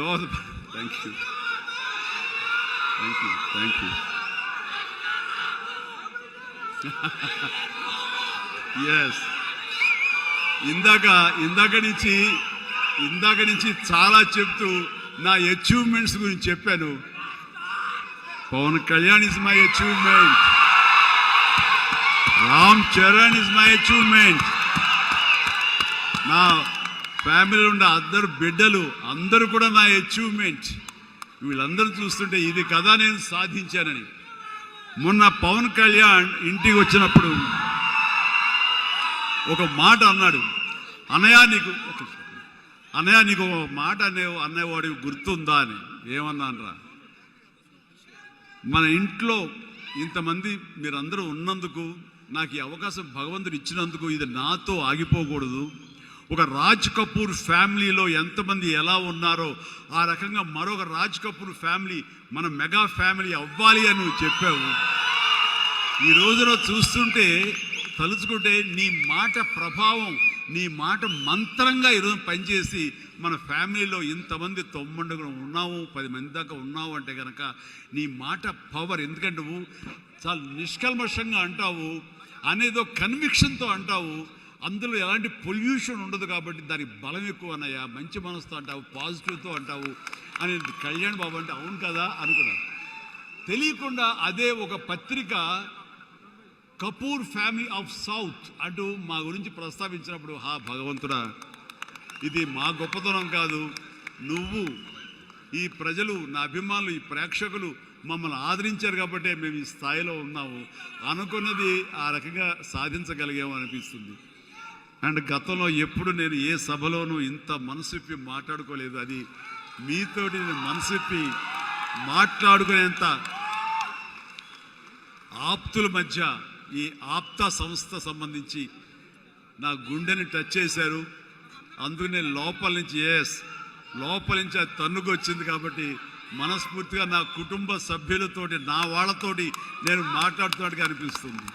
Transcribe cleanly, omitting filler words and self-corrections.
దోహద thank you thank you thank you yes ఇందాక నుంచి చాలా చెప్తూ నా అచీవ్మెంట్స్ గురించి చెప్పాను. Pawan Kalyan is my achievement, Ram Charan is my achievement, నా ఫ్యామిలీలో ఉన్న అందరు బిడ్డలు అందరూ కూడా నా అచీవ్మెంట్. వీళ్ళందరూ చూస్తుంటే ఇది కదా నేను సాధించానని. మొన్న పవన్ కళ్యాణ్ ఇంటికి వచ్చినప్పుడు ఒక మాట అన్నాడు, అన్నయ్య నీకు ఒక మాట అనేవాడికి గుర్తుందా అని. ఏమన్నానరా, మన ఇంట్లో ఇంతమంది మీరందరూ ఉన్నందుకు, నాకు ఈ అవకాశం భగవంతుడు ఇచ్చినందుకు ఇది నాతో ఆగిపోకూడదు. ఒక రాజ్ కపూర్ ఫ్యామిలీలో ఎంతమంది ఎలా ఉన్నారో ఆ రకంగా మరొక రాజ్ కపూర్ ఫ్యామిలీ మన మెగా ఫ్యామిలీ అవ్వాలి అని నువ్వు చెప్పావు. ఈ రోజున చూస్తుంటే తలుచుకుంటే నీ మాట ప్రభావం, నీ మాట మంత్రంగా ఈరోజు పనిచేసి మన ఫ్యామిలీలో ఇంతమంది 9 ఉన్నావు, 10 మంది దాకా ఉన్నావు అంటే కనుక నీ మాట పవర్. ఎందుకంటే నువ్వు చాలా నిష్కల్మషంగా అంటావు, అనేదో కన్విక్షన్తో అంటావు, అందులో ఎలాంటి పొల్యూషన్ ఉండదు కాబట్టి దానికి బలం ఎక్కువ అన్నయ్య. మంచి మనసుతో అంటావు, పాజిటివ్తో అంటావు అని కళ్యాణ్ బాబు అంటే అవును కదా అనుకున్నాను. తెలియకుండా అదే ఒక పత్రిక కపూర్ ఫ్యామిలీ ఆఫ్ సౌత్ అంటూ మా గురించి ప్రస్తావించినప్పుడు, భగవంతుడా, ఇది మా గొప్పతనం కాదు, నువ్వు ఈ ప్రజలు, నా అభిమానులు, ఈ ప్రేక్షకులు మమ్మల్ని ఆదరించారు కాబట్టి మేము ఈ స్థాయిలో ఉన్నాము. అనుకున్నది ఆ రకంగా సాధించగలిగాము అనిపిస్తుంది. అండ్ గతంలో ఎప్పుడు నేను ఏ సభలోనూ ఇంత మనసిప్పి మాట్లాడుకోలేదు. అది మీతోటి నేను మనసిప్పి మాట్లాడుకునేంత ఆప్తుల మధ్య ఈ ఆప్తా సంస్థ సంబంధించి నా గుండెని టచ్ చేశారు. అందుకు నేను లోపల నుంచి అది తన్నుకు వచ్చింది కాబట్టి మనస్ఫూర్తిగా నా కుటుంబ సభ్యులతోటి, నా వాళ్ళతోటి నేను మాట్లాడుతున్నట్టుగా అనిపిస్తుంది.